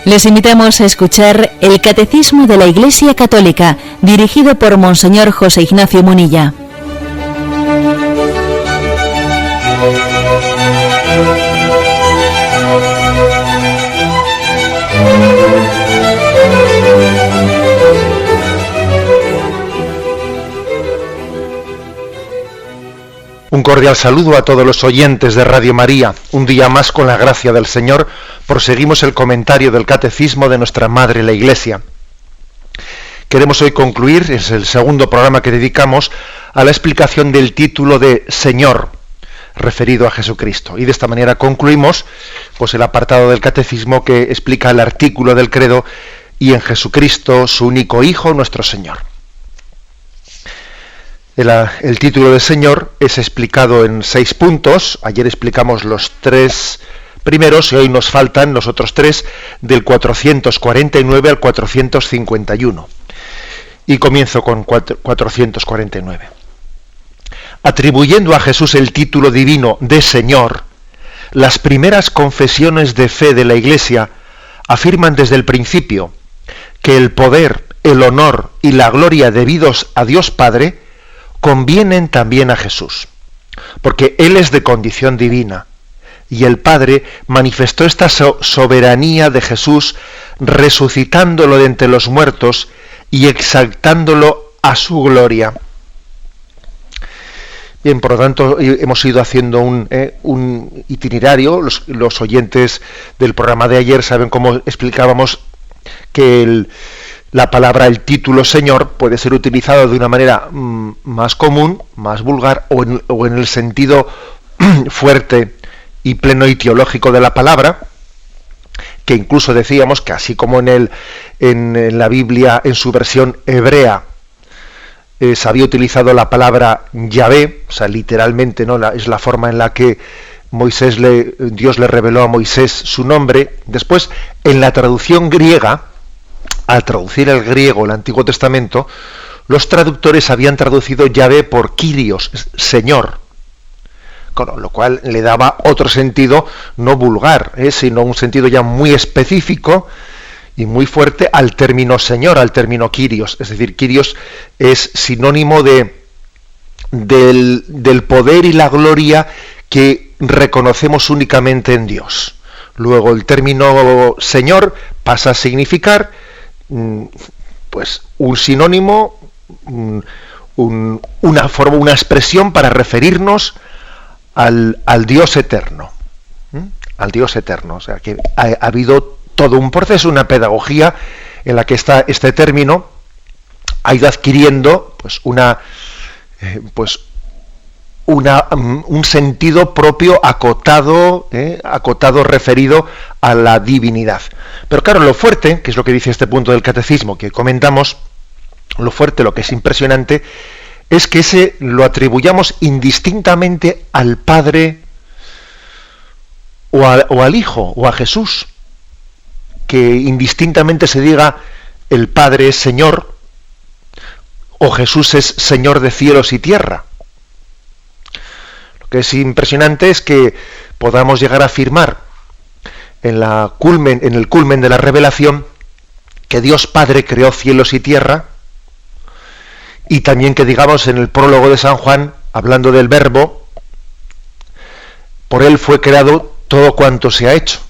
Les invitamos a escuchar el Catecismo de la Iglesia Católica, dirigido por Monseñor José Ignacio Munilla. Un cordial saludo a todos los oyentes de Radio María. Un día más, con la gracia del Señor, proseguimos el comentario del Catecismo de nuestra Madre la Iglesia. Queremos hoy concluir, es el segundo programa que dedicamos a la explicación del título de Señor, referido a Jesucristo. Y de esta manera concluimos pues, el apartado del Catecismo que explica el artículo del credo: y en Jesucristo, su único Hijo, nuestro Señor. El título de Señor es explicado en 6 puntos. Ayer explicamos los 3 primeros y hoy nos faltan los otros 3, del 449 al 451. Y comienzo con 449. Atribuyendo a Jesús el título divino de Señor, las primeras confesiones de fe de la Iglesia afirman desde el principio que el poder, el honor y la gloria debidos a Dios Padre convienen también a Jesús, porque Él es de condición divina, y el Padre manifestó esta soberanía de Jesús resucitándolo de entre los muertos y exaltándolo a su gloria. Bien, por lo tanto, hemos ido haciendo un itinerario. Los oyentes del programa de ayer saben cómo explicábamos que la palabra, el título Señor, puede ser utilizado de una manera más común, más vulgar, o en el sentido fuerte y pleno y teológico de la palabra, que incluso decíamos que así como en la Biblia, en su versión hebrea, se había utilizado la palabra Yahvé, o sea, literalmente, ¿no? Es la forma en la que Dios le reveló a Moisés su nombre. Después, en la traducción griega, al traducir el griego el Antiguo Testamento, los traductores habían traducido Yahvé por Kyrios, Señor, con lo cual le daba otro sentido, no vulgar, sino un sentido ya muy específico y muy fuerte al término Señor, al término Kyrios. Es decir, Kyrios es sinónimo del poder y la gloria que reconocemos únicamente en Dios. Luego el término Señor pasa a significar pues un sinónimo, una forma, una expresión para referirnos al Dios eterno, al Dios eterno. O sea que ha habido todo un proceso, una pedagogía en la que este término ha ido adquiriendo un sentido propio acotado referido a la divinidad. Pero claro, lo fuerte, que es lo que dice este punto del catecismo que comentamos, lo fuerte, lo que es impresionante, es que lo atribuyamos indistintamente al Padre o al Hijo o a Jesús, que indistintamente se diga el Padre es Señor o Jesús es Señor de cielos y tierra. Lo que es impresionante es que podamos llegar a afirmar en el culmen de la revelación que Dios Padre creó cielos y tierra, y también que digamos en el prólogo de San Juan, hablando del Verbo, por él fue creado todo cuanto se ha hecho,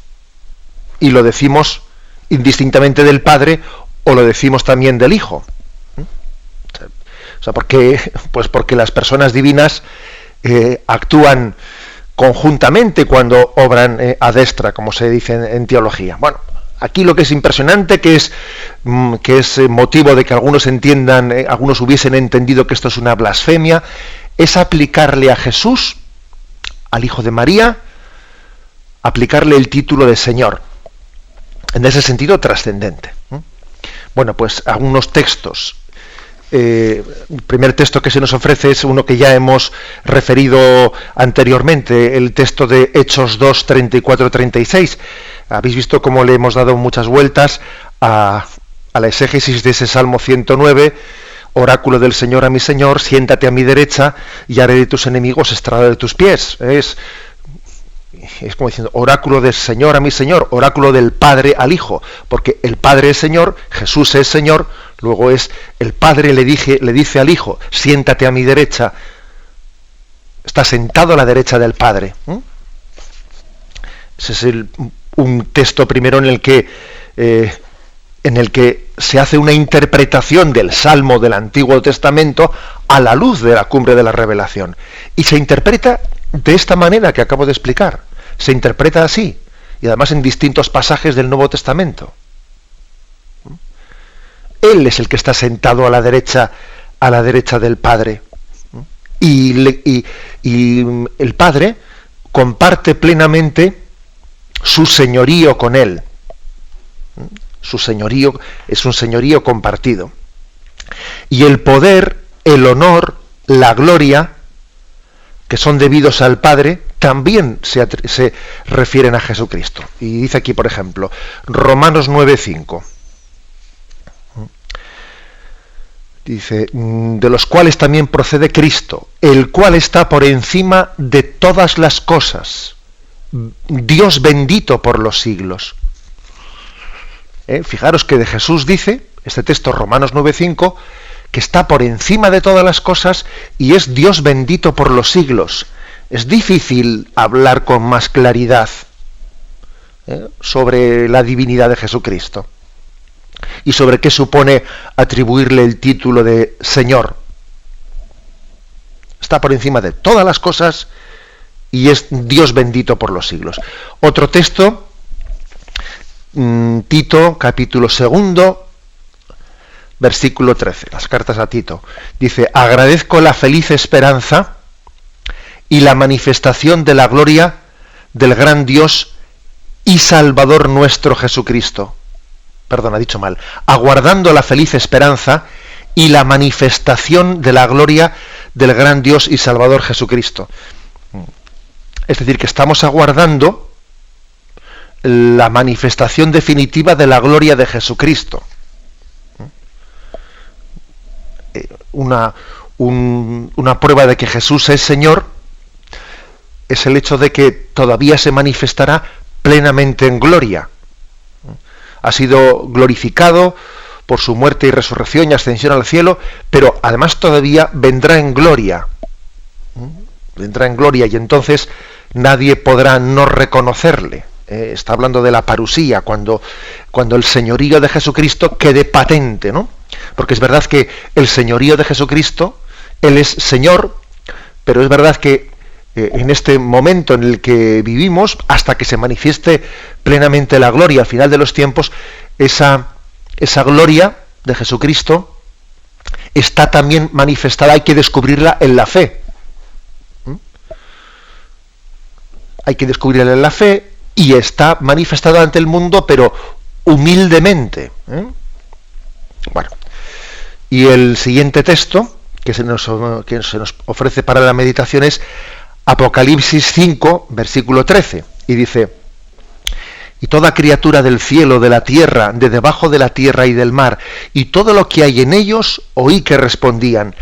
y lo decimos indistintamente del Padre o lo decimos también del Hijo. O sea, porque las personas divinas actúan conjuntamente cuando obran a destra, como se dice en teología. Bueno, aquí lo que es impresionante, que es motivo de que algunos entiendan, algunos hubiesen entendido que esto es una blasfemia, es aplicarle a Jesús, al Hijo de María, aplicarle el título de Señor. En ese sentido trascendente. Bueno, pues algunos textos. El primer texto que se nos ofrece es uno que ya hemos referido anteriormente, el texto de Hechos 2, 34-36. Habéis visto cómo le hemos dado muchas vueltas a la exégesis de ese Salmo 109, oráculo del Señor a mi Señor, siéntate a mi derecha y haré de tus enemigos estrado de tus pies. Es como diciendo, oráculo del Señor a mi Señor, oráculo del Padre al Hijo, porque el Padre es Señor, Jesús es Señor, luego es el Padre le dice al Hijo, siéntate a mi derecha, está sentado a la derecha del Padre. Ese es un texto primero en el que se hace una interpretación del Salmo del Antiguo Testamento a la luz de la cumbre de la revelación. Y se interpreta de esta manera que acabo de explicar. Se interpreta así, y además en distintos pasajes del Nuevo Testamento. Él es el que está sentado a la derecha del Padre. Y el Padre comparte plenamente su señorío con él. Su señorío es un señorío compartido. Y el poder, el honor, la gloria que son debidos al Padre también se refieren a Jesucristo. Y dice aquí, por ejemplo, Romanos 9:5. Dice, de los cuales también procede Cristo, el cual está por encima de todas las cosas, Dios bendito por los siglos. Fijaros que de Jesús dice, este texto Romanos 9:5, que está por encima de todas las cosas y es Dios bendito por los siglos. Es difícil hablar con más claridad sobre la divinidad de Jesucristo y sobre qué supone atribuirle el título de Señor. Está por encima de todas las cosas y es Dios bendito por los siglos. Otro texto, Tito, capítulo 2, versículo 13, las cartas a Tito. Dice, agradezco la feliz esperanza y la manifestación de la gloria del gran Dios y Salvador nuestro Jesucristo. Perdón, ha dicho mal. Aguardando la feliz esperanza y la manifestación de la gloria del gran Dios y Salvador Jesucristo. Es decir, que estamos aguardando la manifestación definitiva de la gloria de Jesucristo. Una prueba de que Jesús es Señor es el hecho de que todavía se manifestará plenamente en gloria. Ha sido glorificado por su muerte y resurrección y ascensión al cielo, pero además todavía vendrá en gloria. Vendrá en gloria y entonces nadie podrá no reconocerle. Está hablando de la parusía, cuando el señorío de Jesucristo quede patente, ¿no? Porque es verdad que el señorío de Jesucristo, Él es Señor, pero es verdad que en este momento en el que vivimos, hasta que se manifieste plenamente la gloria al final de los tiempos, esa gloria de Jesucristo está también manifestada, hay que descubrirla en la fe. Hay que descubrirla en la fe y está manifestada ante el mundo, pero humildemente. Bueno, y el siguiente texto que se nos ofrece para la meditación es Apocalipsis 5, versículo 13, y dice, y toda criatura del cielo, de la tierra, de debajo de la tierra y del mar, y todo lo que hay en ellos, oí que respondían,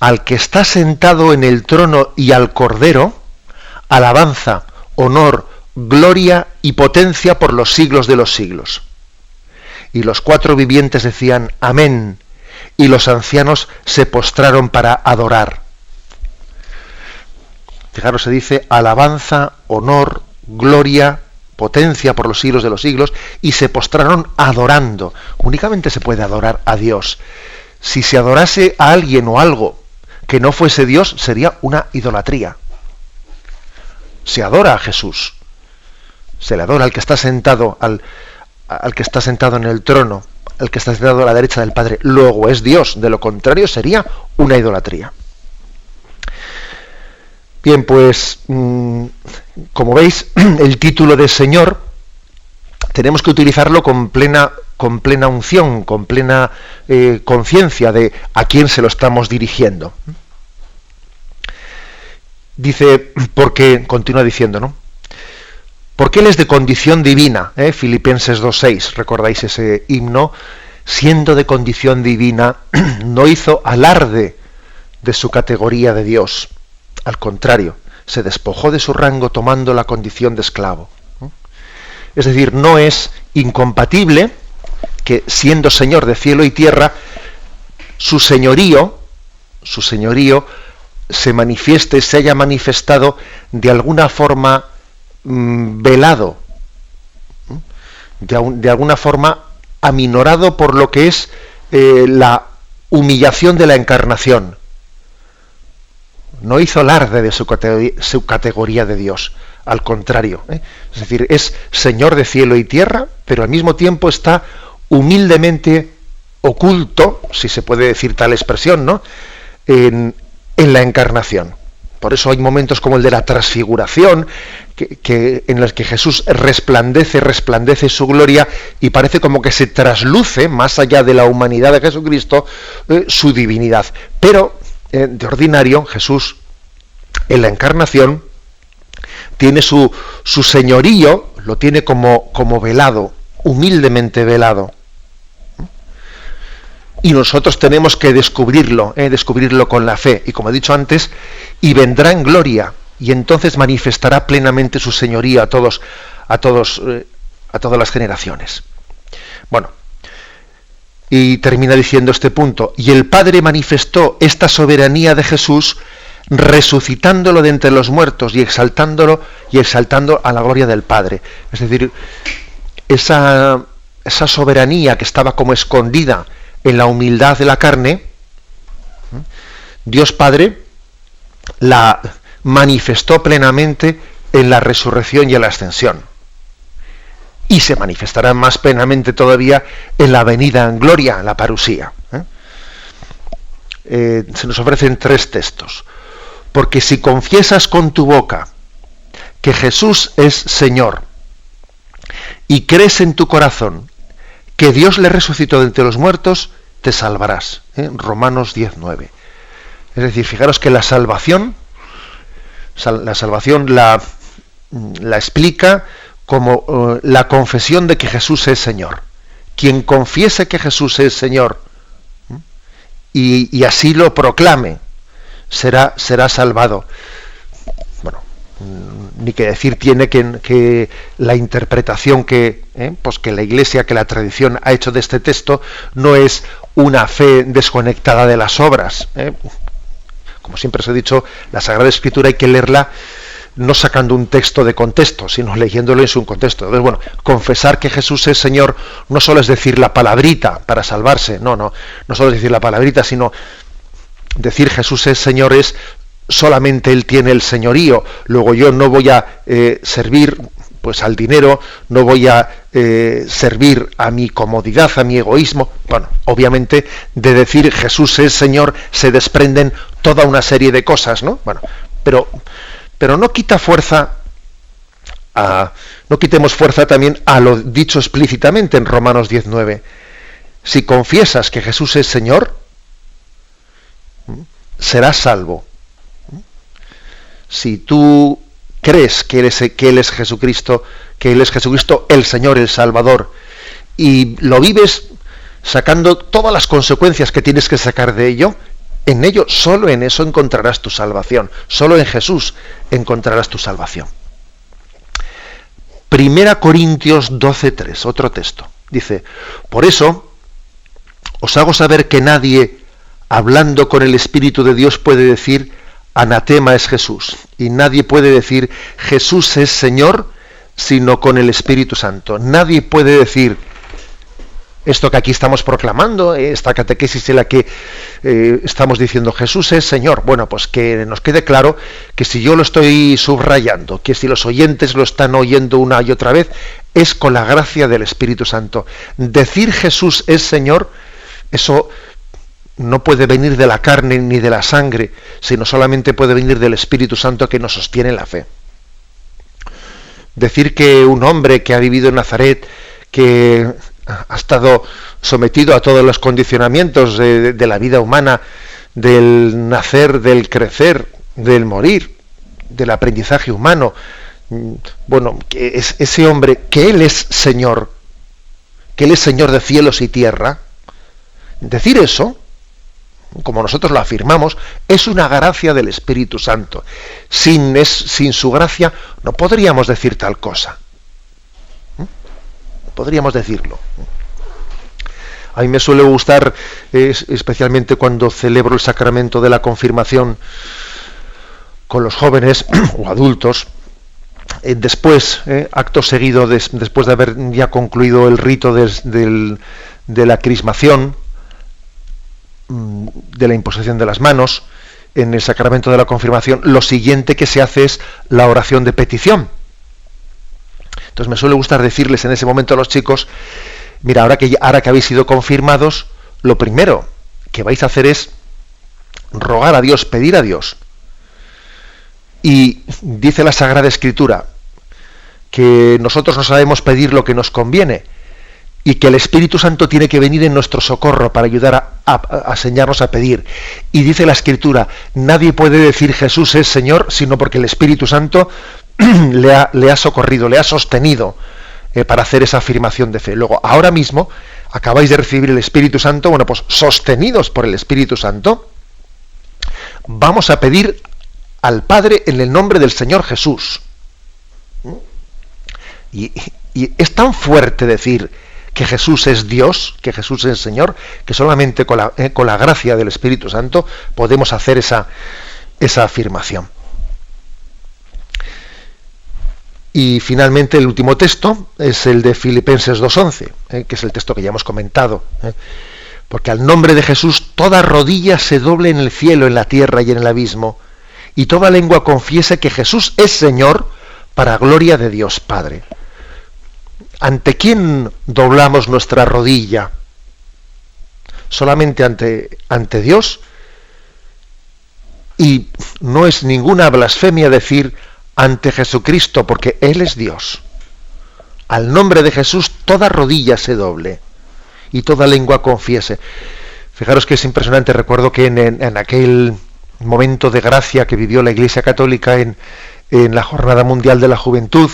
al que está sentado en el trono y al Cordero, alabanza, honor, gloria y potencia por los siglos de los siglos. Y los cuatro vivientes decían, amén, y los ancianos se postraron para adorar. Fijaros, se dice alabanza, honor, gloria, potencia por los siglos de los siglos, y se postraron adorando. Únicamente se puede adorar a Dios. Si se adorase a alguien o algo que no fuese Dios, sería una idolatría. Se adora a Jesús. Se le adora al que está sentado, al que está sentado en el trono, al que está sentado a la derecha del Padre. Luego es Dios. De lo contrario sería una idolatría. Bien, pues, como veis, el título de Señor tenemos que utilizarlo con plena unción, con plena conciencia de a quién se lo estamos dirigiendo. Dice, porque, continúa diciendo, ¿no? Porque Él es de condición divina, Filipenses 2:6, recordáis ese himno, siendo de condición divina, no hizo alarde de su categoría de Dios. Al contrario, se despojó de su rango tomando la condición de esclavo. Es decir, no es incompatible que, siendo Señor de cielo y tierra, su señorío se manifieste, se haya manifestado de alguna forma velado, de alguna forma aminorado por lo que es la humillación de la encarnación. No hizo alarde de su categoría de Dios, al contrario, es decir, es Señor de cielo y tierra, pero al mismo tiempo está humildemente oculto, si se puede decir tal expresión, ¿no?, en la encarnación. Por eso hay momentos como el de la transfiguración, en los que Jesús resplandece su gloria y parece como que se trasluce, más allá de la humanidad de Jesucristo, su divinidad. Pero, de ordinario, Jesús, en la encarnación, tiene su señorío, lo tiene como velado, humildemente velado. Y nosotros tenemos que descubrirlo con la fe. Y como he dicho antes, y vendrá en gloria, y entonces manifestará plenamente su señoría a todas las generaciones. Bueno, y termina diciendo este punto: y el Padre manifestó esta soberanía de Jesús, resucitándolo de entre los muertos y exaltando a la gloria del Padre. Es decir, esa soberanía que estaba como escondida en la humildad de la carne, Dios Padre la manifestó plenamente en la resurrección y en la ascensión. Y se manifestará más plenamente todavía en la venida en gloria, en la parusía. Se nos ofrecen 3 textos. Porque si confiesas con tu boca que Jesús es Señor y crees en tu corazón que Dios le resucitó de entre los muertos, te salvarás. Romanos 10:9. Es decir, fijaros que la salvación la explica como la confesión de que Jesús es Señor. Quien confiese que Jesús es Señor y así lo proclame, será salvado. Bueno, ni que decir tiene que la interpretación que la Iglesia, que la tradición ha hecho de este texto, no es una fe desconectada de las obras. Como siempre os he dicho, la Sagrada Escritura hay que leerla no sacando un texto de contexto, sino leyéndolo en su contexto. Entonces, bueno, confesar que Jesús es Señor no solo es decir la palabrita para salvarse, no solo es decir la palabrita, sino decir Jesús es Señor es solamente Él tiene el señorío. Luego yo no voy a servir pues al dinero, no voy a servir a mi comodidad, a mi egoísmo. Bueno, obviamente de decir Jesús es Señor se desprenden toda una serie de cosas, ¿no? Bueno, pero no quita fuerza no quitemos fuerza también a lo dicho explícitamente en Romanos 10:9. Si confiesas que Jesús es Señor, serás salvo. Si tú crees que Él es Jesucristo, el Señor, el Salvador, y lo vives sacando todas las consecuencias que tienes que sacar de ello, solo en eso encontrarás tu salvación. Solo en Jesús encontrarás tu salvación. 1 Corintios 12:3, otro texto. Dice: por eso os hago saber que nadie, hablando con el Espíritu de Dios, puede decir anatema es Jesús, y nadie puede decir Jesús es Señor sino con el Espíritu Santo. Nadie puede decir esto que aquí estamos proclamando, esta catequesis en la que estamos diciendo Jesús es Señor. Bueno, pues que nos quede claro que si yo lo estoy subrayando, que si los oyentes lo están oyendo una y otra vez, es con la gracia del Espíritu Santo. Decir Jesús es Señor, eso no puede venir de la carne ni de la sangre, sino solamente puede venir del Espíritu Santo que nos sostiene la fe. Decir que un hombre que ha vivido en Nazaret, que ha estado sometido a todos los condicionamientos de la vida humana, del nacer, del crecer, del morir, del aprendizaje humano, bueno, que es ese hombre, que Él es Señor de cielos y tierra, decir eso, como nosotros lo afirmamos, es una gracia del Espíritu Santo. Sin su gracia no podríamos decir tal cosa. Podríamos decirlo. A mí me suele gustar, especialmente cuando celebro el sacramento de la confirmación con los jóvenes o adultos, después, acto seguido, después de haber ya concluido el rito de la crismación, de la imposición de las manos, en el sacramento de la confirmación, lo siguiente que se hace es la oración de petición. Entonces me suele gustar decirles en ese momento a los chicos: mira, ahora que habéis sido confirmados, lo primero que vais a hacer es rogar a Dios, pedir a Dios. Y dice la Sagrada Escritura que nosotros no sabemos pedir lo que nos conviene, y que el Espíritu Santo tiene que venir en nuestro socorro para ayudar a enseñarnos a pedir. Y dice la Escritura: nadie puede decir Jesús es Señor, sino porque el Espíritu Santo le ha socorrido, le ha sostenido para hacer esa afirmación de fe. Luego, ahora mismo, acabáis de recibir el Espíritu Santo, bueno, pues sostenidos por el Espíritu Santo, vamos a pedir al Padre en el nombre del Señor Jesús. Y es tan fuerte decir que Jesús es Dios, que Jesús es Señor, que solamente con la gracia del Espíritu Santo podemos hacer esa afirmación. Y finalmente el último texto es el de Filipenses 2:11, que es el texto que ya hemos comentado. Porque al nombre de Jesús toda rodilla se doble en el cielo, en la tierra y en el abismo, y toda lengua confiese que Jesús es Señor, para gloria de Dios Padre. ¿Ante quién doblamos nuestra rodilla? Solamente ante Dios. Y no es ninguna blasfemia decir ante Jesucristo, porque Él es Dios. Al nombre de Jesús toda rodilla se doble y toda lengua confiese. Fijaros que es impresionante. Recuerdo que en aquel momento de gracia que vivió la Iglesia Católica en la Jornada Mundial de la Juventud,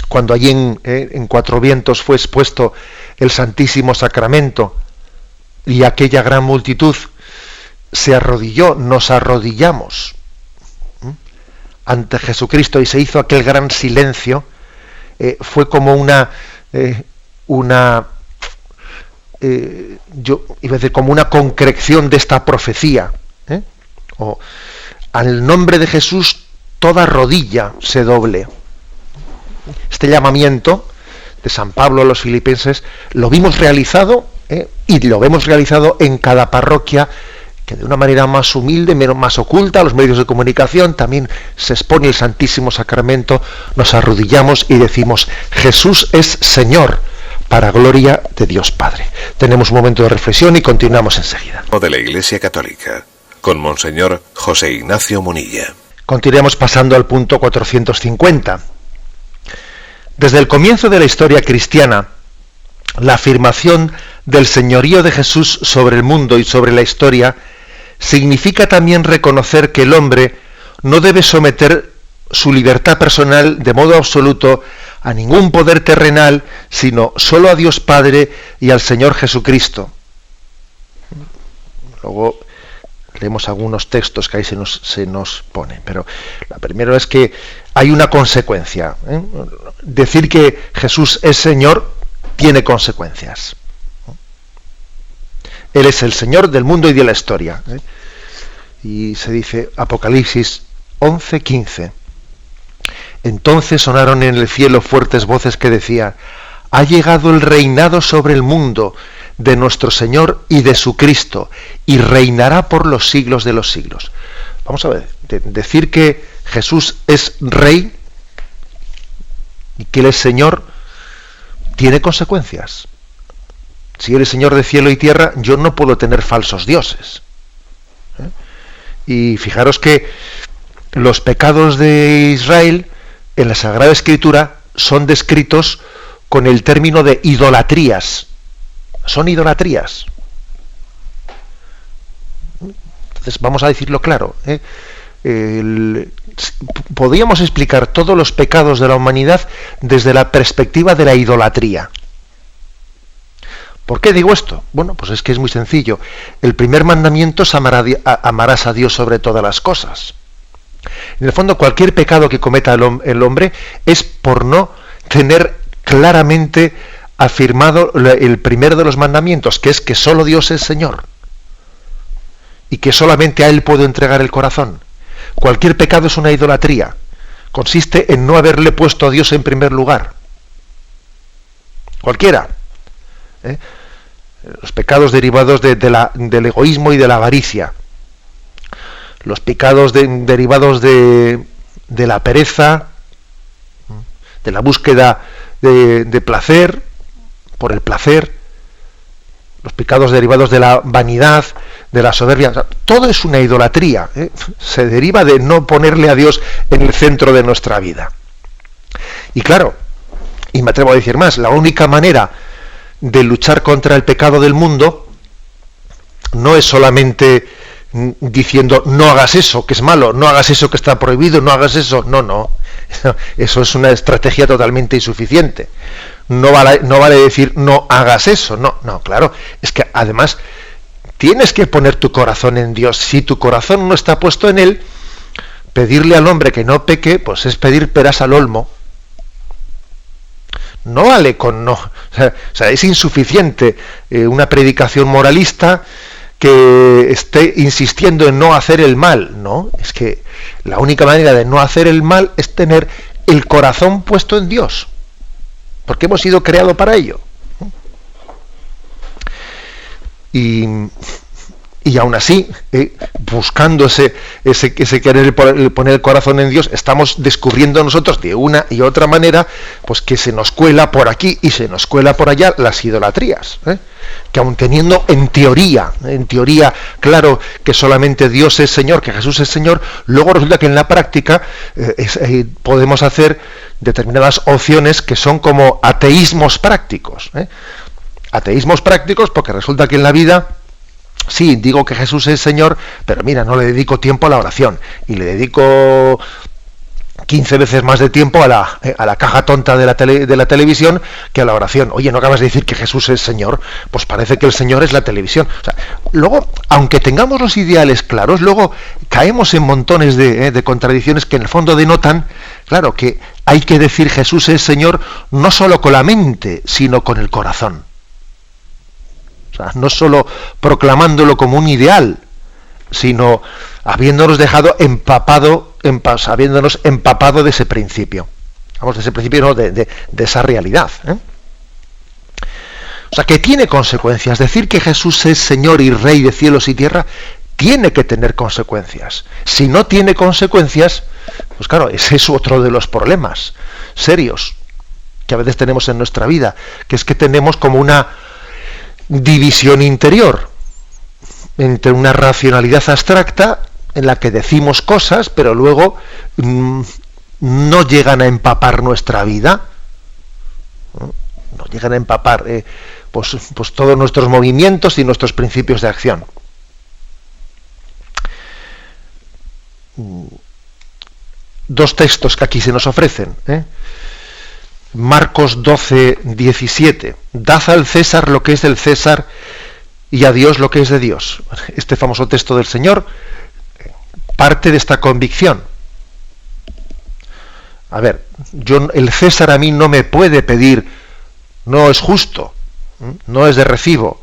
cuando allí en Cuatro Vientos fue expuesto el Santísimo Sacramento y aquella gran multitud se arrodilló, nos arrodillamos ante Jesucristo y se hizo aquel gran silencio, fue como yo iba a decir, como una concreción de esta profecía. O al nombre de Jesús toda rodilla se doble. Este llamamiento de San Pablo a los filipenses lo vimos realizado, y lo vemos realizado en cada parroquia, que de una manera más humilde, más oculta, a los medios de comunicación también se expone el Santísimo Sacramento, nos arrodillamos y decimos: Jesús es Señor, para gloria de Dios Padre. Tenemos un momento de reflexión y continuamos enseguida. De la Iglesia Católica, con Monseñor José Ignacio Munilla. Continuamos pasando al punto 450. Desde el comienzo de la historia cristiana, la afirmación del señorío de Jesús sobre el mundo y sobre la historia significa también reconocer que el hombre no debe someter su libertad personal de modo absoluto a ningún poder terrenal, sino solo a Dios Padre y al Señor Jesucristo. Luego leemos algunos textos que ahí se nos ponen, pero lo primero es que hay una consecuencia. Decir que Jesús es Señor tiene consecuencias. Él es el Señor del mundo y de la historia. Y se dice, Apocalipsis 11:15. Entonces sonaron en el cielo fuertes voces que decían: ha llegado el reinado sobre el mundo de nuestro Señor y de su Cristo, y reinará por los siglos de los siglos. Vamos a ver, decir que Jesús es Rey y que Él es Señor tiene consecuencias. Si Él es Señor de cielo y tierra, yo no puedo tener falsos dioses. Y fijaros que los pecados de Israel en la Sagrada Escritura son descritos con el término de idolatrías. Son idolatrías. Entonces vamos a decirlo claro. Podríamos explicar todos los pecados de la humanidad desde la perspectiva de la idolatría. ¿Por qué digo esto? Bueno, pues es que es muy sencillo. El primer mandamiento es amarás a Dios sobre todas las cosas. En el fondo, cualquier pecado que cometa el hombre es por no tener claramente afirmado el primero de los mandamientos, que es que solo Dios es Señor y que solamente a Él puedo entregar el corazón. Cualquier pecado es una idolatría. Consiste en no haberle puesto a Dios en primer lugar. Cualquiera. Los pecados derivados del egoísmo y de la avaricia. Los pecados derivados de la pereza, de la búsqueda de placer, por el placer, los pecados derivados de la vanidad, de la soberbia, o sea, todo es una idolatría, se deriva de no ponerle a Dios en el centro de nuestra vida. Y claro, y me atrevo a decir más, la única manera de luchar contra el pecado del mundo no es solamente diciendo no hagas eso, que es malo, no hagas eso que está prohibido, no hagas eso, no, eso es una estrategia totalmente insuficiente. No vale decir no hagas eso, no, claro, es que además tienes que poner tu corazón en Dios. Si tu corazón no está puesto en Él, pedirle al hombre que no peque, pues es pedir peras al olmo. No vale con no, o sea, es insuficiente una predicación moralista que esté insistiendo en no hacer el mal, no, es que la única manera de no hacer el mal es tener el corazón puesto en Dios, porque hemos sido creados para ello. Y aún así, buscando ese querer poner el corazón en Dios, estamos descubriendo nosotros de una y otra manera, pues que se nos cuela por aquí y se nos cuela por allá las idolatrías, que aun teniendo en teoría claro que solamente Dios es Señor, que Jesús es Señor, luego resulta que en la práctica podemos hacer determinadas opciones que son como ateísmos prácticos. Ateísmos prácticos porque resulta que en la vida sí, digo que Jesús es Señor, pero mira, no le dedico tiempo a la oración y le dedico 15 veces más de tiempo a la caja tonta de la televisión que a la oración. Oye, ¿no acabas de decir que Jesús es Señor? Pues parece que el Señor es la televisión. O sea, luego, aunque tengamos los ideales claros, luego caemos en montones de contradicciones que en el fondo denotan, claro, que hay que decir Jesús es Señor no solo con la mente, sino con el corazón. O sea, no solo proclamándolo como un ideal, sino habiéndonos dejado habiéndonos empapado de ese principio. Vamos, de ese principio, no, de esa realidad. O sea, que tiene consecuencias. Decir que Jesús es Señor y Rey de cielos y tierra tiene que tener consecuencias. Si no tiene consecuencias, pues claro, ese es otro de los problemas serios que a veces tenemos en nuestra vida, que es que tenemos como una división interior entre una racionalidad abstracta en la que decimos cosas pero luego no llegan a empapar nuestra vida, no llegan a empapar pues todos nuestros movimientos y nuestros principios de acción. Dos textos que aquí se nos ofrecen, Marcos 12, 17. Dad al César lo que es del César y a Dios lo que es de Dios. Este famoso texto del Señor parte de esta convicción. A ver, el César a mí no me puede pedir, no es justo, no es de recibo,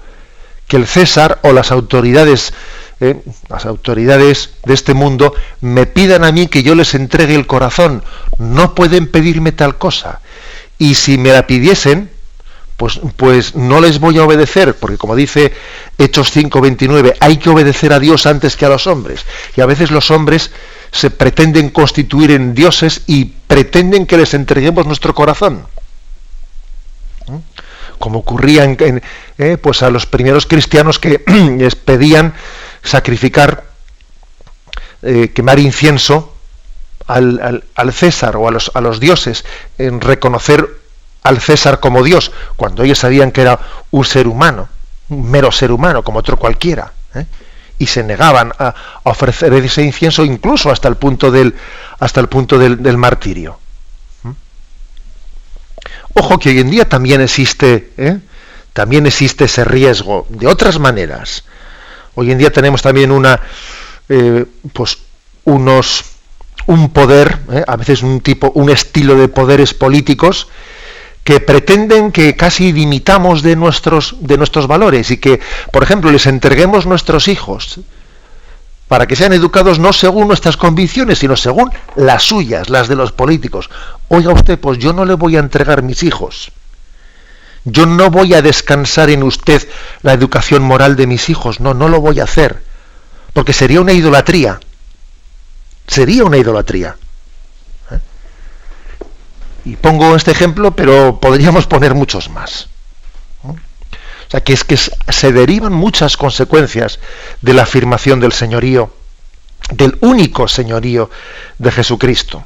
que el César o las autoridades de este mundo me pidan a mí que yo les entregue el corazón. No pueden pedirme tal cosa. Y si me la pidiesen, pues no les voy a obedecer, porque como dice Hechos 5:29, hay que obedecer a Dios antes que a los hombres. Y a veces los hombres se pretenden constituir en dioses y pretenden que les entreguemos nuestro corazón. Como ocurría pues a los primeros cristianos que les pedían sacrificar, quemar incienso al César o a los dioses, en reconocer al César como Dios, cuando ellos sabían que era un ser humano, un mero ser humano como otro cualquiera, y se negaban a ofrecer ese incienso incluso hasta el punto del martirio. Ojo que hoy en día también existe también existe ese riesgo. De otras maneras, hoy en día tenemos también un poder, a veces un estilo de poderes políticos que pretenden que casi limitamos de nuestros valores y que, por ejemplo, les entreguemos nuestros hijos para que sean educados no según nuestras convicciones, sino según las suyas, las de los políticos. Oiga usted, pues yo no le voy a entregar mis hijos. Yo no voy a descansar en usted la educación moral de mis hijos. No lo voy a hacer. Porque sería una idolatría. Sería una idolatría. Y pongo este ejemplo, pero podríamos poner muchos más. O sea, que se derivan muchas consecuencias de la afirmación del señorío, del único señorío de Jesucristo.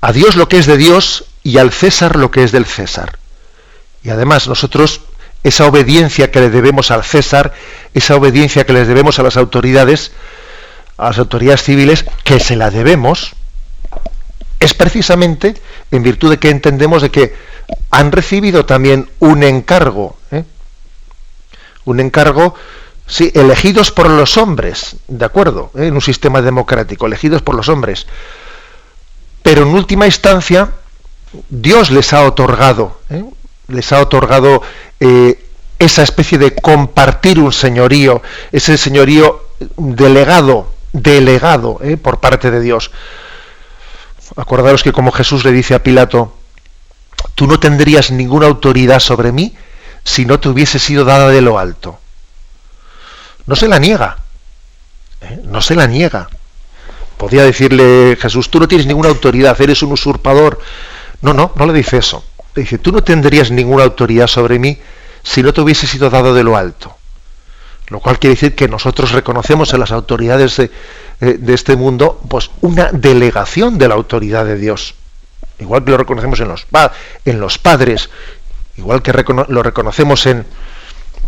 A Dios lo que es de Dios y al César lo que es del César. Y además nosotros, esa obediencia que le debemos al César, esa obediencia que les debemos a las autoridades civiles, que se la debemos, es precisamente en virtud de que entendemos de que han recibido también un encargo, sí, elegidos por los hombres, de acuerdo, en un sistema democrático, elegidos por los hombres, pero en última instancia Dios les ha otorgado esa especie de compartir un señorío, ese señorío delegado por parte de Dios. Acordaros que como Jesús le dice a Pilato: tú no tendrías ninguna autoridad sobre mí si no te hubiese sido dada de lo alto. No se la niega. No se la niega. Podía decirle Jesús: tú no tienes ninguna autoridad, eres un usurpador. No le dice eso. Le dice: tú no tendrías ninguna autoridad sobre mí si no te hubiese sido dado de lo alto. Lo cual quiere decir que nosotros reconocemos en las autoridades de este mundo pues una delegación de la autoridad de Dios. Igual que lo reconocemos en los padres, igual que lo reconocemos en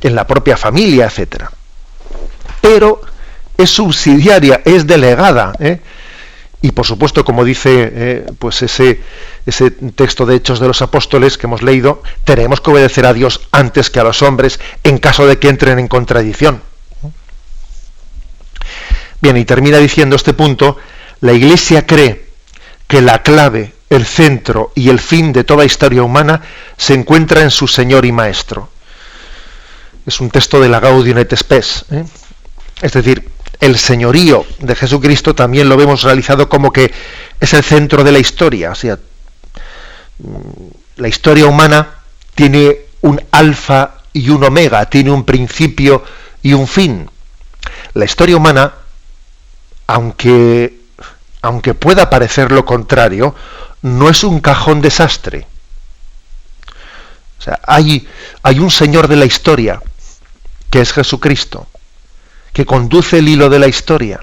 la propia familia, etcétera. Pero es subsidiaria, es delegada, y por supuesto, como dice pues ese texto de Hechos de los Apóstoles que hemos leído, tenemos que obedecer a Dios antes que a los hombres en caso de que entren en contradicción. Bien, y termina diciendo este punto: la Iglesia cree que la clave, el centro y el fin de toda historia humana se encuentra en su Señor y Maestro. Es un texto de la Gaudium et Spes, Es decir, el señorío de Jesucristo también lo vemos realizado como que es el centro de la historia. O sea, la historia humana tiene un alfa y un omega, tiene un principio y un fin. La historia humana, aunque pueda parecer lo contrario, no es un cajón desastre. O sea, hay un Señor de la historia, que es Jesucristo, que conduce el hilo de la historia.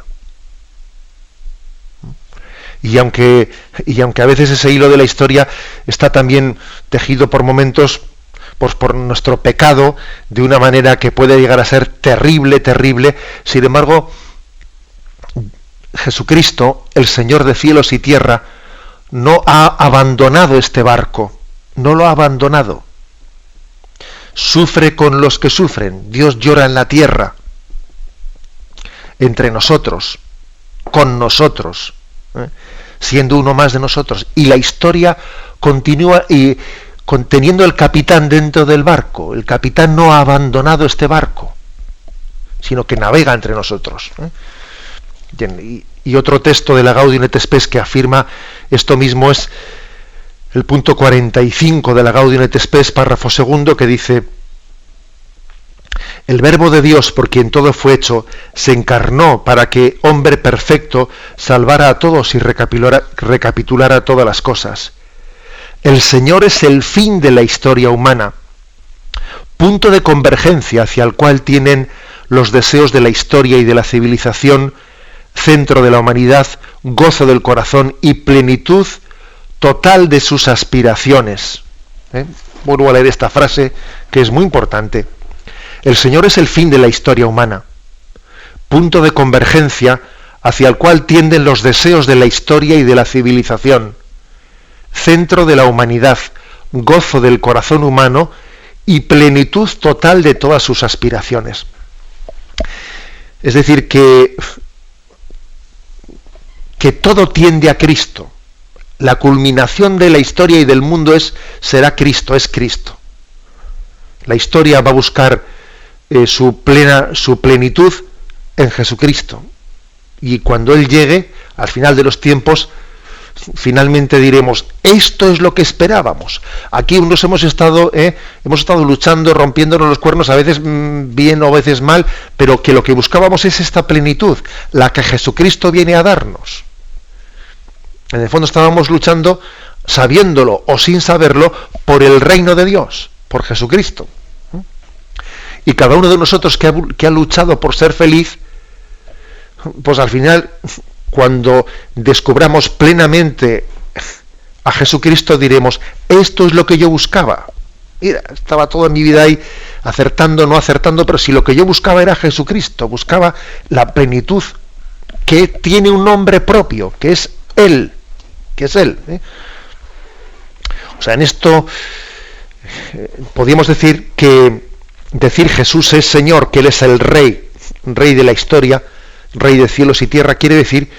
Y aunque a veces ese hilo de la historia está también tejido por momentos pues por nuestro pecado de una manera que puede llegar a ser terrible, sin embargo, Jesucristo, el Señor de cielos y tierra, no ha abandonado este barco, no lo ha abandonado. Sufre con los que sufren. Dios llora en la tierra, entre nosotros, con nosotros, siendo uno más de nosotros. Y la historia continúa y conteniendo el capitán dentro del barco. El capitán no ha abandonado este barco, sino que navega entre nosotros. Y otro texto de la Gaudium et Spes que afirma esto mismo es el punto 45 de la Gaudium et Spes, párrafo segundo, que dice: el Verbo de Dios, por quien todo fue hecho, se encarnó para que, hombre perfecto, salvara a todos y recapitulara todas las cosas. El Señor es el fin de la historia humana, punto de convergencia hacia el cual tienen los deseos de la historia y de la civilización, centro de la humanidad, gozo del corazón y plenitud total de sus aspiraciones. Vuelvo a leer esta frase que es muy importante. El Señor es el fin de la historia humana, punto de convergencia hacia el cual tienden los deseos de la historia y de la civilización, centro de la humanidad, gozo del corazón humano y plenitud total de todas sus aspiraciones. Es decir, que todo tiende a Cristo. La culminación de la historia y del mundo será Cristo, es Cristo. La historia va a buscar su plenitud en Jesucristo. Y cuando Él llegue, al final de los tiempos, finalmente diremos, esto es lo que esperábamos. Aquí unos hemos estado luchando, rompiéndonos los cuernos, a veces bien o a veces mal, pero que lo que buscábamos es esta plenitud, la que Jesucristo viene a darnos. En el fondo estábamos luchando, sabiéndolo o sin saberlo, por el reino de Dios, por Jesucristo. Y cada uno de nosotros que ha luchado por ser feliz, pues al final, cuando descubramos plenamente a Jesucristo, diremos, esto es lo que yo buscaba. Mira, estaba toda mi vida ahí acertando, no acertando, pero si lo que yo buscaba era Jesucristo, buscaba la plenitud que tiene un nombre propio, que es Él, O sea, en esto podríamos decir que decir Jesús es Señor, que Él es el Rey de la historia, Rey de cielos y tierra, quiere decir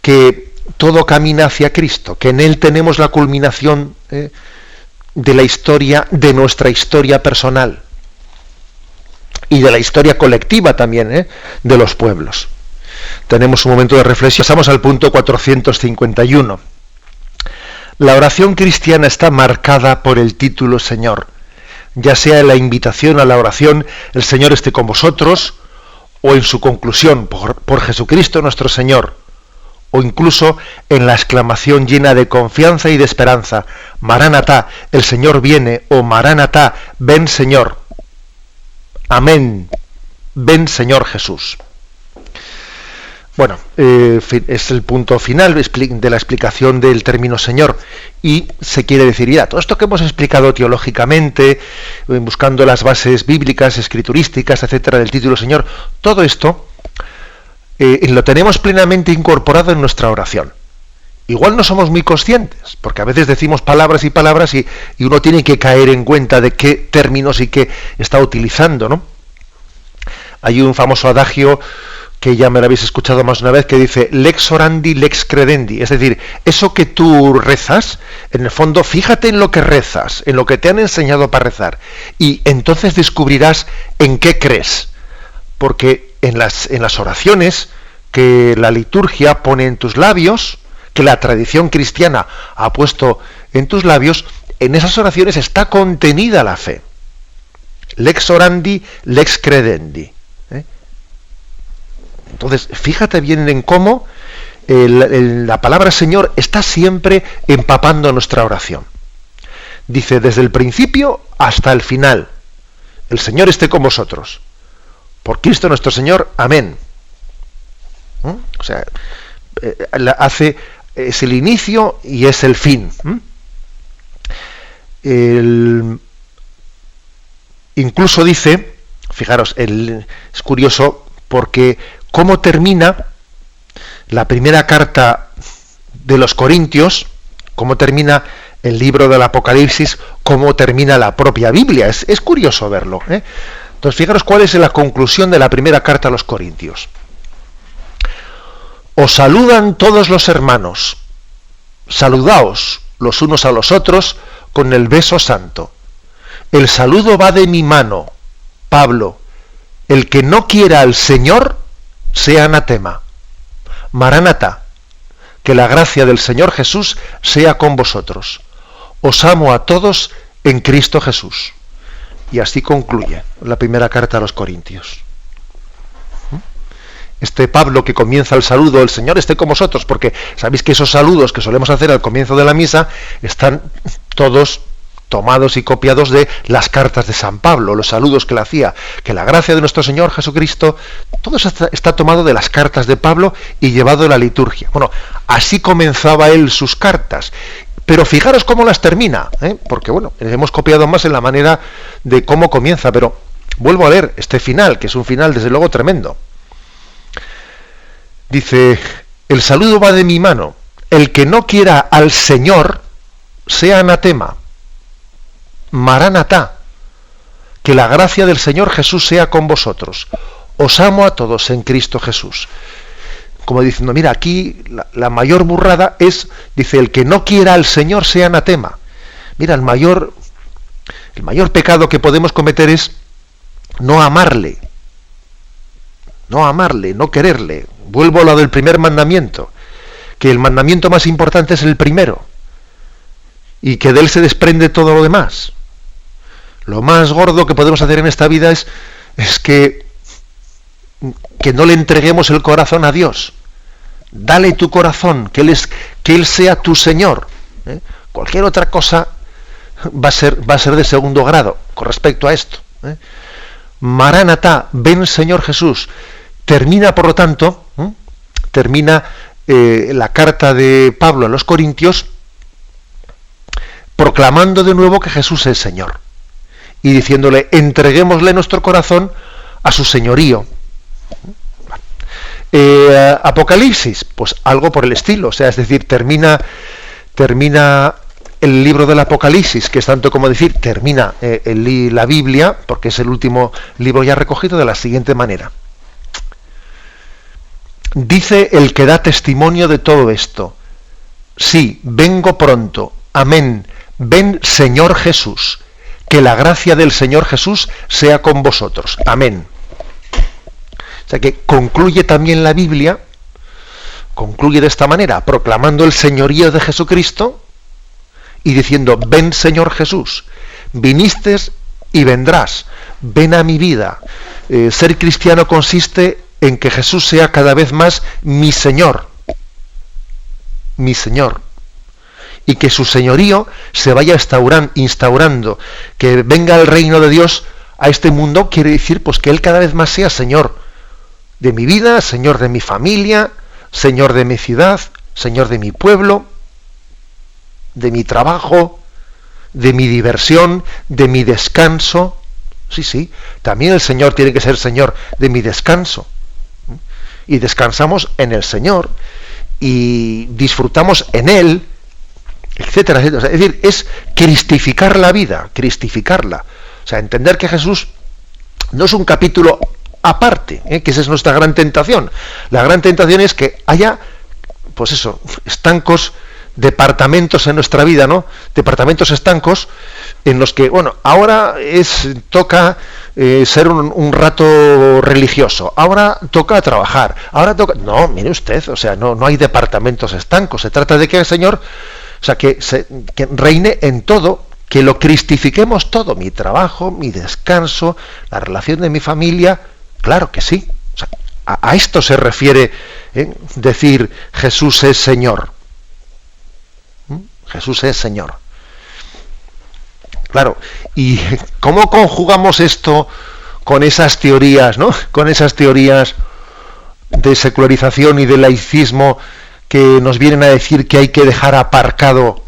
que todo camina hacia Cristo, que en Él tenemos la culminación de la historia, de nuestra historia personal y de la historia colectiva también, de los pueblos. Tenemos un momento de reflexión. Pasamos al punto 451. La oración cristiana está marcada por el título Señor, ya sea en la invitación a la oración, el Señor esté con vosotros, o en su conclusión, por Jesucristo nuestro Señor, o incluso en la exclamación llena de confianza y de esperanza, Maránatá, el Señor viene, o Maránatá, ven Señor. Amén, ven Señor Jesús. Bueno, es el punto final de la explicación del término Señor, y se quiere decir, ya, todo esto que hemos explicado teológicamente, buscando las bases bíblicas, escriturísticas, etcétera, del título Señor, todo esto lo tenemos plenamente incorporado en nuestra oración. Igual no somos muy conscientes, porque a veces decimos palabras y palabras y uno tiene que caer en cuenta de qué términos y qué está utilizando, ¿no? Hay un famoso adagio que ya me lo habéis escuchado más una vez, que dice lex orandi, lex credendi. Es decir, eso que tú rezas, en el fondo, fíjate en lo que rezas, en lo que te han enseñado para rezar, y entonces descubrirás en qué crees. Porque en las oraciones que la liturgia pone en tus labios, que la tradición cristiana ha puesto en tus labios, en esas oraciones está contenida la fe. Lex orandi, lex credendi. Entonces, fíjate bien en cómo la palabra Señor está siempre empapando nuestra oración. Dice, desde el principio hasta el final, el Señor esté con vosotros. Por Cristo nuestro Señor, amén. O sea, es el inicio y es el fin. Incluso dice, fijaros, es curioso porque cómo termina la primera carta de los Corintios, cómo termina el libro del Apocalipsis, cómo termina la propia Biblia. Es curioso verlo. Entonces, fijaros cuál es la conclusión de la primera carta a los Corintios. Os saludan todos los hermanos. Saludaos los unos a los otros con el beso santo. El saludo va de mi mano, Pablo. El que no quiera al Señor, sea anatema. Maránata, que la gracia del Señor Jesús sea con vosotros. Os amo a todos en Cristo Jesús. Y así concluye la primera carta a los Corintios. Este Pablo que comienza el saludo, el Señor esté con vosotros, porque sabéis que esos saludos que solemos hacer al comienzo de la misa están todos tomados y copiados de las cartas de San Pablo, los saludos que le hacía, que la gracia de nuestro Señor Jesucristo, todo eso está tomado de las cartas de Pablo y llevado a la liturgia. Bueno, así comenzaba él sus cartas, pero fijaros cómo las termina, porque bueno, hemos copiado más en la manera de cómo comienza, pero vuelvo a leer este final, que es un final desde luego tremendo. Dice, el saludo va de mi mano, el que no quiera al Señor, sea anatema. Maranatá, que la gracia del Señor Jesús sea con vosotros. Os amo a todos en Cristo Jesús. Como diciendo, mira, aquí la mayor burrada es, dice, el que no quiera al Señor sea anatema. Mira, el mayor pecado que podemos cometer es no amarle, no quererle. Vuelvo a lo del primer mandamiento, que el mandamiento más importante es el primero, y que de él se desprende todo lo demás. Lo más gordo que podemos hacer en esta vida es que no le entreguemos el corazón a Dios. Dale tu corazón, que Él sea tu Señor. Cualquier otra cosa va a ser de segundo grado con respecto a esto. Maranatá, ven Señor Jesús. Termina, por lo tanto, la carta de Pablo a los Corintios proclamando de nuevo que Jesús es Señor y diciéndole, entreguémosle nuestro corazón a su señorío. Apocalipsis, pues algo por el estilo, o sea, es decir, termina el libro del Apocalipsis, que es tanto como decir, termina la Biblia, porque es el último libro ya recogido, de la siguiente manera. Dice el que da testimonio de todo esto: sí, vengo pronto, amén, ven Señor Jesús, que la gracia del Señor Jesús sea con vosotros, amén. O sea que concluye también la Biblia, concluye de esta manera, proclamando el señorío de Jesucristo y diciendo, ven Señor Jesús, viniste y vendrás, ven a mi vida. Ser cristiano consiste en que Jesús sea cada vez más mi Señor, y que su señorío se vaya instaurando, que venga el reino de Dios a este mundo, quiere decir pues que Él cada vez más sea Señor de mi vida, Señor de mi familia, Señor de mi ciudad, Señor de mi pueblo, de mi trabajo, de mi diversión, de mi descanso. Sí, también el Señor tiene que ser Señor de mi descanso. Y descansamos en el Señor y disfrutamos en Él, etcétera, etcétera. Es decir, es cristificar la vida, cristificarla. O sea, entender que Jesús no es un capítulo aparte, que esa es nuestra gran tentación. La gran tentación es que haya, pues eso, estancos, departamentos en nuestra vida, ¿no? Departamentos estancos en los que, bueno, ahora toca ser un rato religioso, ahora toca trabajar, ahora toca... No, mire usted, o sea, no hay departamentos estancos. Se trata de que el Señor, o sea, que reine en todo, que lo cristifiquemos todo, mi trabajo, mi descanso, la relación de mi familia. Claro que sí. O sea, a esto se refiere decir Jesús es Señor. Jesús es Señor. Claro, ¿y cómo conjugamos esto con esas teorías, ¿no? Con esas teorías de secularización y de laicismo que nos vienen a decir que hay que dejar aparcado,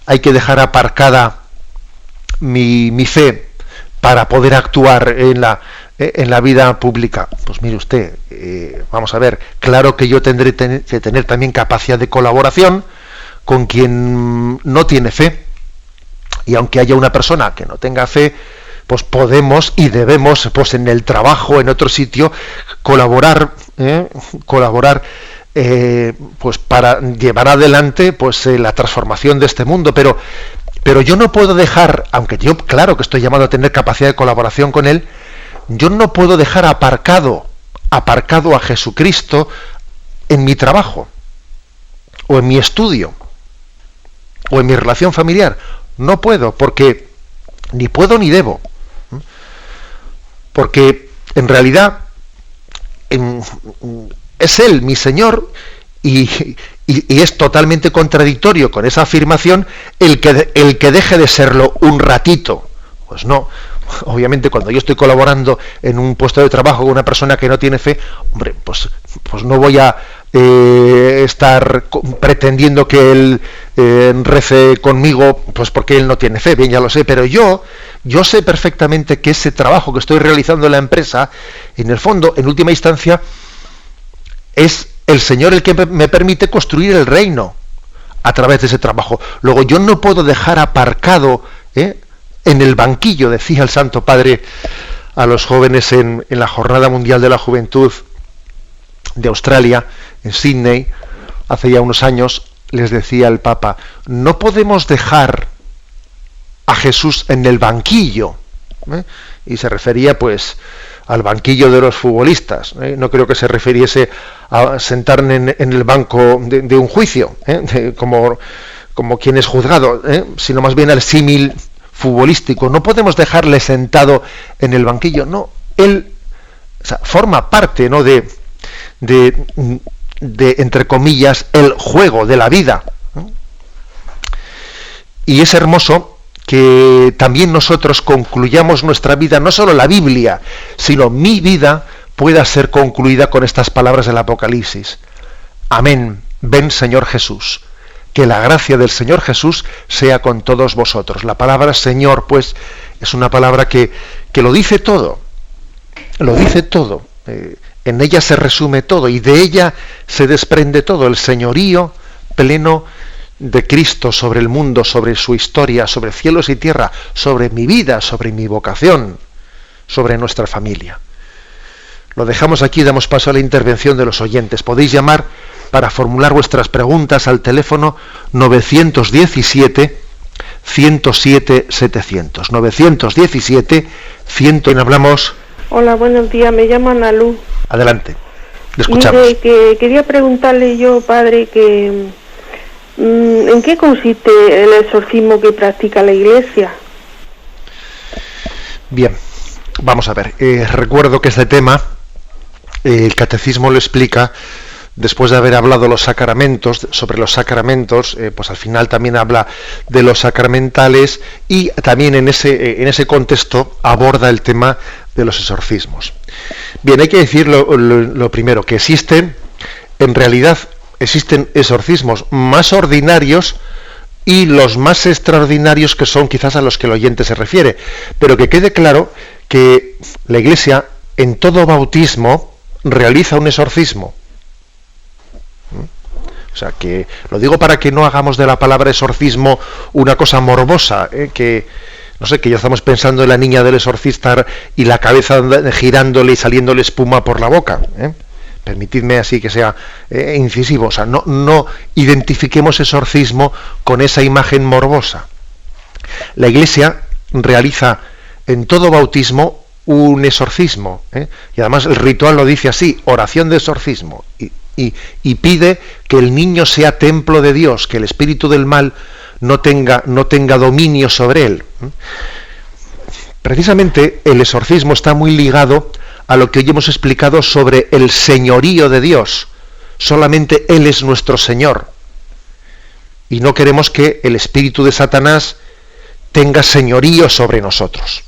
hay que dejar aparcada mi fe para poder actuar en la vida pública? Pues mire usted, vamos a ver, claro que yo tendré que tener también capacidad de colaboración con quien no tiene fe. Y aunque haya una persona que no tenga fe, pues podemos y debemos, pues en el trabajo, en otro sitio, colaborar, pues para llevar adelante pues la transformación de este mundo. Pero yo no puedo dejar, aunque yo claro que estoy llamado a tener capacidad de colaboración con él, yo no puedo dejar aparcado a Jesucristo en mi trabajo, o en mi estudio, o en mi relación familiar. No puedo, porque ni puedo ni debo. Porque en realidad es Él, mi Señor, y es totalmente contradictorio con esa afirmación el que deje de serlo un ratito. Pues no. Obviamente cuando yo estoy colaborando en un puesto de trabajo con una persona que no tiene fe, hombre, pues no voy a estar pretendiendo que él rece conmigo, pues porque él no tiene fe. Bien, ya lo sé, pero yo sé perfectamente que ese trabajo que estoy realizando en la empresa, en el fondo, en última instancia, es el Señor el que me permite construir el reino a través de ese trabajo. Luego yo no puedo dejar aparcado en el banquillo, decía el Santo Padre a los jóvenes en la Jornada Mundial de la Juventud de Australia, en Sydney, hace ya unos años, les decía el Papa, no podemos dejar a Jesús en el banquillo, y se refería pues al banquillo de los futbolistas, no creo que se refiriese a sentar en el banco de un juicio, como quien es juzgado, sino más bien al símil futbolístico. No podemos dejarle sentado en el banquillo, no, él, o sea, forma parte, ¿no?, de entre comillas el juego de la vida, y es hermoso que también nosotros concluyamos nuestra vida, no solo la Biblia, sino mi vida pueda ser concluida con estas palabras del Apocalipsis. Amén, ven Señor Jesús. Que la gracia del Señor Jesús sea con todos vosotros. La palabra Señor, pues, es una palabra que lo dice todo. Lo dice todo. En ella se resume todo y de ella se desprende todo. El señorío pleno de Cristo sobre el mundo, sobre su historia, sobre cielos y tierra, sobre mi vida, sobre mi vocación, sobre nuestra familia. Lo dejamos aquí y damos paso a la intervención de los oyentes. Podéis llamar para formular vuestras preguntas al teléfono 917 107 700. 917 100. Hablamos. Hola, buenos días. Me llamo Ana Luz. Adelante. Le escuchamos. Mire, que quería preguntarle yo, padre, que ¿en qué consiste el exorcismo que practica la Iglesia? Bien, vamos a ver. Recuerdo que este tema el Catecismo lo explica después de haber hablado sobre los sacramentos, pues al final también habla de los sacramentales y también en ese contexto aborda el tema de los exorcismos. Bien, hay que decir lo primero, que en realidad existen exorcismos más ordinarios y los más extraordinarios, que son quizás a los que el oyente se refiere, pero que quede claro que la Iglesia en todo bautismo realiza un exorcismo. O sea, que lo digo para que no hagamos de la palabra exorcismo una cosa morbosa, que no sé, que ya estamos pensando en la niña del exorcista y la cabeza girándole y saliéndole espuma por la boca. Permitidme así que sea incisivo. O sea, no identifiquemos exorcismo con esa imagen morbosa. La Iglesia realiza en todo bautismo un exorcismo, y además el ritual lo dice así: oración de exorcismo, y pide que el niño sea templo de Dios, que el espíritu del mal no tenga dominio sobre él. Precisamente el exorcismo está muy ligado a lo que hoy hemos explicado sobre el señorío de Dios. Solamente Él es nuestro Señor, y no queremos que el espíritu de Satanás tenga señorío sobre nosotros.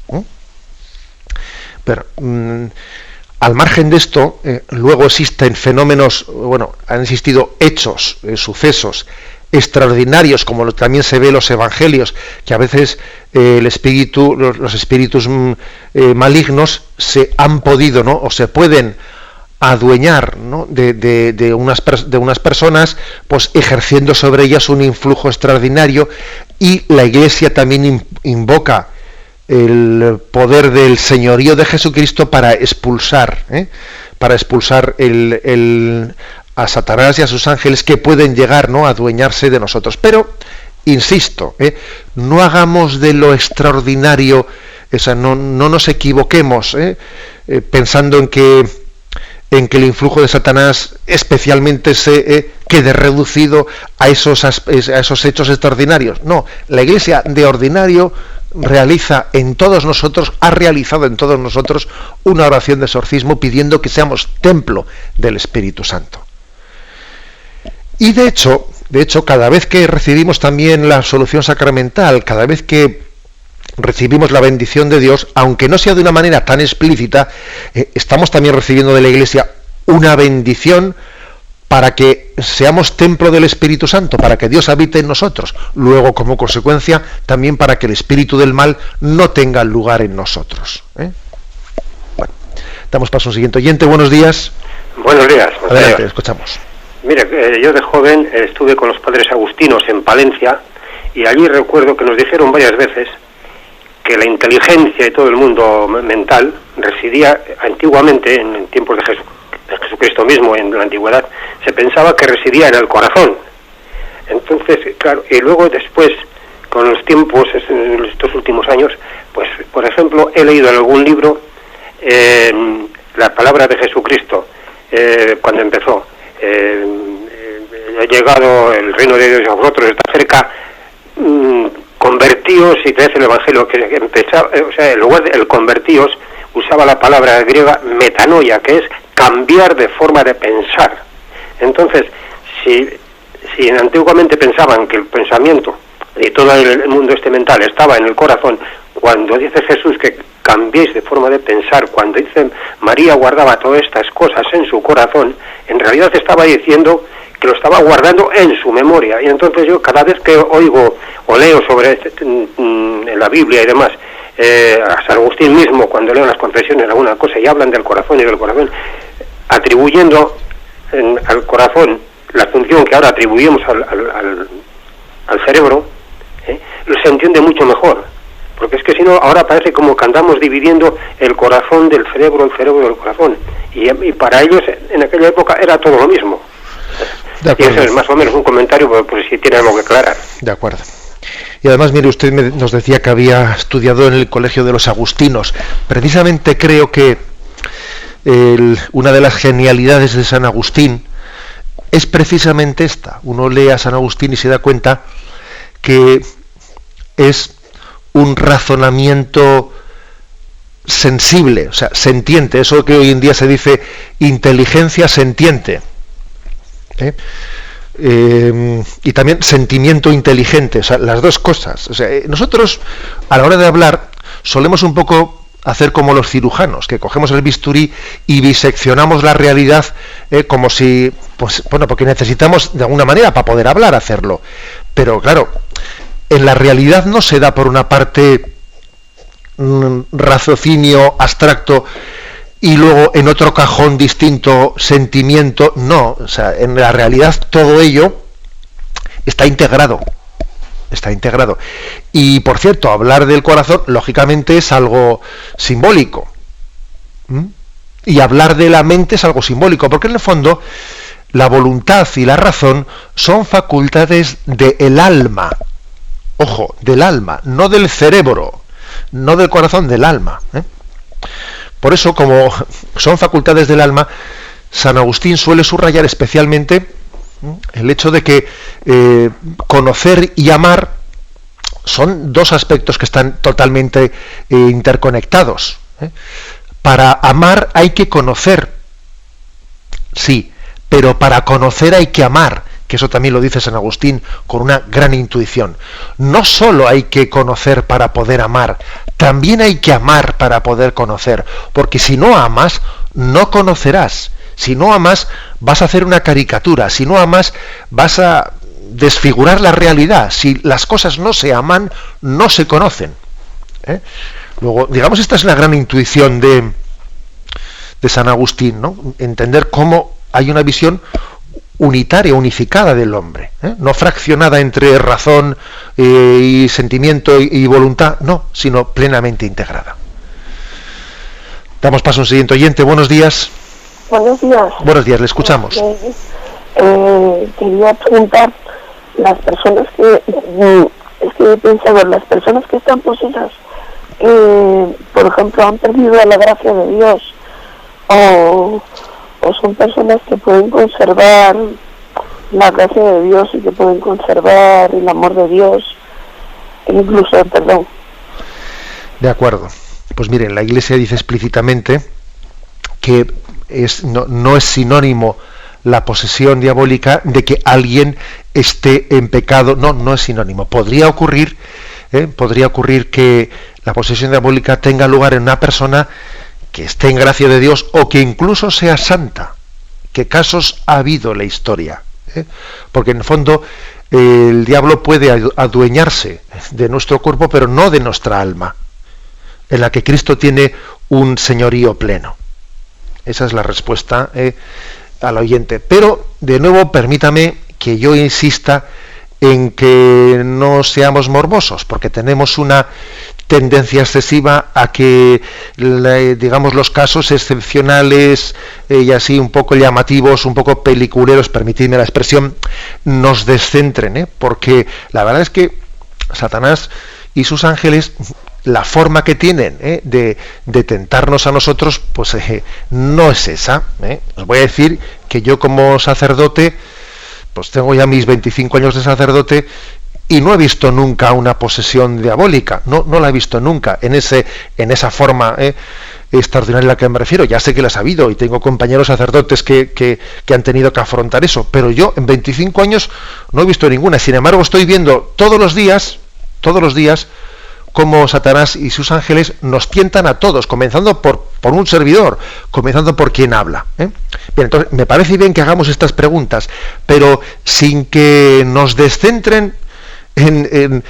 Pero al margen de esto, luego existen fenómenos, han existido hechos, sucesos extraordinarios, como también se ve en los evangelios, que a veces los espíritus malignos se han podido, o se pueden adueñar, de unas personas, pues ejerciendo sobre ellas un influjo extraordinario, y la Iglesia también invoca el poder del señorío de Jesucristo para expulsar a Satanás y a sus ángeles, que pueden llegar a adueñarse de nosotros. Pero insisto, no hagamos de lo extraordinario, no nos equivoquemos pensando en que el influjo de Satanás especialmente se quede reducido a esos hechos extraordinarios. No, la Iglesia de ordinario ha realizado en todos nosotros una oración de exorcismo, pidiendo que seamos templo del Espíritu Santo. Y de hecho, cada vez que recibimos también la absolución sacramental, cada vez que recibimos la bendición de Dios, aunque no sea de una manera tan explícita, estamos también recibiendo de la Iglesia una bendición para que seamos templo del Espíritu Santo, para que Dios habite en nosotros. Luego, como consecuencia, también para que el espíritu del mal no tenga lugar en nosotros. Bueno, damos paso al siguiente oyente. Buenos días. Buenos días. Adelante, escuchamos. Mire, yo de joven estuve con los padres agustinos en Palencia, y allí recuerdo que nos dijeron varias veces que la inteligencia y todo el mundo mental residía antiguamente, en tiempos de Jesucristo mismo, en la antigüedad, se pensaba que residía en el corazón. Entonces, claro, y luego después, con los tiempos, en estos últimos años, pues, por ejemplo, he leído en algún libro la palabra de Jesucristo, cuando empezó, ha llegado el reino de Dios a vosotros, está cerca, convertíos y creed el Evangelio, que empezaba, o sea, en lugar de el convertíos, usaba la palabra griega metanoia, que es cambiar de forma de pensar. Entonces, si antiguamente pensaban que el pensamiento y todo el mundo mental estaba en el corazón, cuando dice Jesús que cambiéis de forma de pensar, cuando dice María guardaba todas estas cosas en su corazón, en realidad estaba diciendo que lo estaba guardando en su memoria. Y entonces yo, cada vez que oigo o leo sobre en la Biblia y demás, a San Agustín mismo, cuando leo las confesiones alguna cosa y hablan del corazón y del corazón, atribuyendo al corazón la función que ahora atribuimos al cerebro, se entiende mucho mejor, porque es que si no, ahora parece como que andamos dividiendo el corazón del cerebro, el cerebro del corazón, y para ellos en aquella época era todo lo mismo. Y eso es más o menos un comentario, por si tiene algo que aclarar. De acuerdo. Y además, mire, usted nos decía que había estudiado en el Colegio de los Agustinos. Precisamente creo que una de las genialidades de San Agustín es precisamente esta. Uno lee a San Agustín y se da cuenta que es un razonamiento sensible, o sea, sentiente, eso que hoy en día se dice inteligencia sentiente, y también sentimiento inteligente, o sea, las dos cosas. O sea, nosotros a la hora de hablar solemos un poco hacer como los cirujanos, que cogemos el bisturí y diseccionamos la realidad, como si, pues bueno, porque necesitamos de alguna manera para poder hablar, hacerlo. Pero claro, en la realidad no se da por una parte raciocinio abstracto y luego en otro cajón distinto sentimiento, no, o sea, en la realidad todo ello está integrado. Y por cierto, hablar del corazón lógicamente es algo simbólico. Y hablar de la mente es algo simbólico, porque en el fondo la voluntad y la razón son facultades del alma. Ojo, del alma, no del cerebro, no del corazón, del alma. Por eso, como son facultades del alma, San Agustín suele subrayar especialmente el hecho de que conocer y amar son dos aspectos que están totalmente interconectados. Para amar hay que conocer, sí, pero para conocer hay que amar, que eso también lo dice San Agustín con una gran intuición. No solo hay que conocer para poder amar, también hay que amar para poder conocer, porque si no amas, no conocerás. Si no amas, vas a hacer una caricatura. Si no amas, vas a desfigurar la realidad. Si las cosas no se aman, no se conocen. Luego, digamos, esta es la gran intuición de San Agustín, ¿no? Entender cómo hay una visión unitaria, unificada del hombre, no fraccionada entre razón y sentimiento y voluntad, no, sino plenamente integrada. Damos paso a un siguiente oyente. Buenos días. Buenos días. Buenos días, le escuchamos. Quería preguntar, las personas que, es que he pensado, las personas que están poseídas, por ejemplo, han perdido la gracia de Dios, o son personas que pueden conservar la gracia de Dios y que pueden conservar el amor de Dios, incluso el perdón. De acuerdo. Pues miren, la Iglesia dice explícitamente que no es sinónimo la posesión diabólica de que alguien esté en pecado. No es sinónimo. Podría ocurrir que la posesión diabólica tenga lugar en una persona que esté en gracia de Dios o que incluso sea santa. ¿Qué casos ha habido en la historia? Porque en el fondo el diablo puede adueñarse de nuestro cuerpo, pero no de nuestra alma, en la que Cristo tiene un señorío pleno. Esa es la respuesta al oyente. Pero, de nuevo, permítame que yo insista en que no seamos morbosos, porque tenemos una tendencia excesiva a que, digamos, los casos excepcionales y así un poco llamativos, un poco peliculeros, permitidme la expresión, nos descentren, porque la verdad es que Satanás y sus ángeles, la forma que tienen de tentarnos a nosotros, pues no es esa. Os voy a decir que yo como sacerdote, pues tengo ya mis 25 años de sacerdote y no he visto nunca una posesión diabólica, no la he visto nunca en esa forma extraordinaria a la que me refiero. Ya sé que las ha habido y tengo compañeros sacerdotes que han tenido que afrontar eso, pero yo en 25 años no he visto ninguna. Sin embargo, estoy viendo todos los días cómo Satanás y sus ángeles nos tientan a todos, comenzando por un servidor, comenzando por quien habla. Bien, entonces me parece bien que hagamos estas preguntas, pero sin que nos descentren en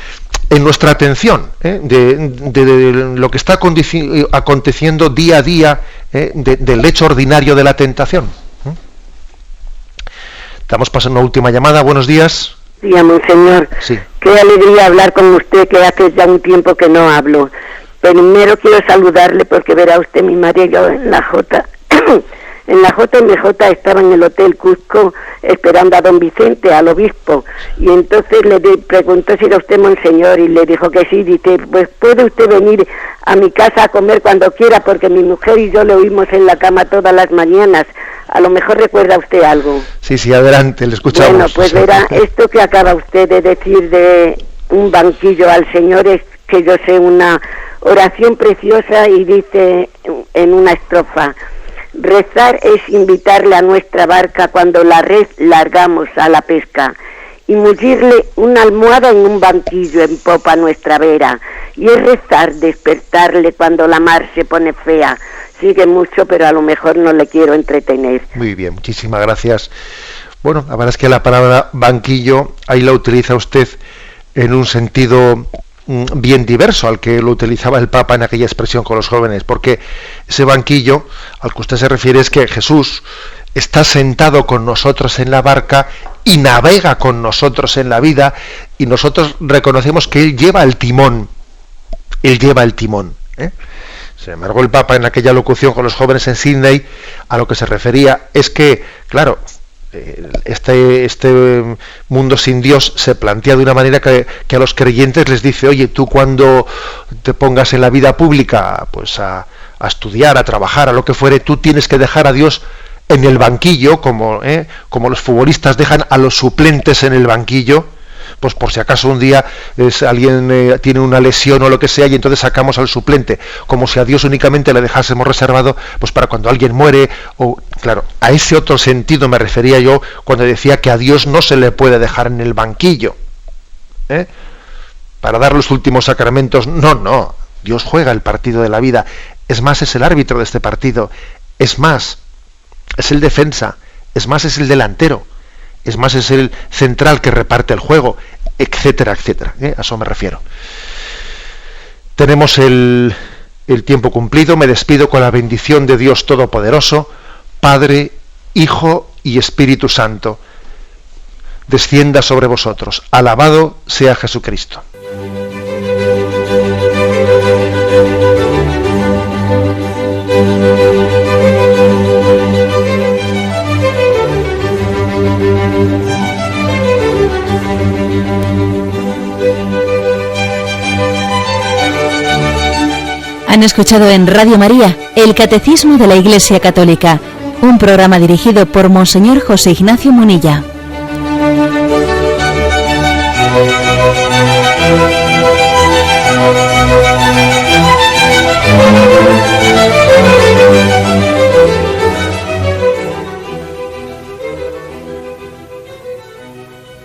nuestra atención de lo que está aconteciendo día a día, del hecho ordinario de la tentación. Estamos pasando una última llamada. Buenos días. Sí, monseñor. Sí. Qué alegría hablar con usted, que hace ya un tiempo que no hablo. Primero quiero saludarle porque verá usted, mi madre y yo en la JMJ estaba en el Hotel Cusco esperando a don Vicente, al obispo, y entonces le preguntó si era usted monseñor y le dijo que sí. Dice, pues puede usted venir a mi casa a comer cuando quiera, porque mi mujer y yo le oímos en la cama todas las mañanas. A lo mejor recuerda usted algo. Sí, adelante, le escuchamos. Bueno, pues verá, esto que acaba usted de decir de un banquillo al Señor, es que yo sé una oración preciosa y dice en una estrofa: rezar es invitarle a nuestra barca cuando la red largamos a la pesca, y mullirle una almohada en un banquillo en popa a nuestra vera, y es rezar despertarle cuando la mar se pone fea. Sigue mucho, pero a lo mejor no le quiero entretener. Muy bien, muchísimas gracias. Bueno, la verdad es que la palabra banquillo ahí la utiliza usted en un sentido bien diverso al que lo utilizaba el Papa en aquella expresión con los jóvenes, porque ese banquillo al que usted se refiere es que Jesús está sentado con nosotros en la barca y navega con nosotros en la vida, y nosotros reconocemos que Él lleva el timón. Sin embargo, el Papa en aquella locución con los jóvenes en Sydney a lo que se refería es que, claro, este mundo sin Dios se plantea de una manera que a los creyentes les dice: oye, tú cuando te pongas en la vida pública, pues a estudiar, a trabajar, a lo que fuere, tú tienes que dejar a Dios en el banquillo, como los futbolistas dejan a los suplentes en el banquillo, pues por si acaso un día alguien tiene una lesión o lo que sea, y entonces sacamos al suplente, como si a Dios únicamente le dejásemos reservado pues para cuando alguien muere. O claro, a ese otro sentido me refería yo cuando decía que a Dios no se le puede dejar en el banquillo para dar los últimos sacramentos. No, Dios juega el partido de la vida. Es más, es el árbitro de este partido. Es más, es el defensa. Es más, es el delantero. Es más, es el central que reparte el juego, etcétera, etcétera. A eso me refiero. Tenemos el tiempo cumplido. Me despido con la bendición de Dios Todopoderoso, Padre, Hijo y Espíritu Santo. Descienda sobre vosotros. Alabado sea Jesucristo. Han escuchado en Radio María el Catecismo de la Iglesia Católica, un programa dirigido por Monseñor José Ignacio Munilla.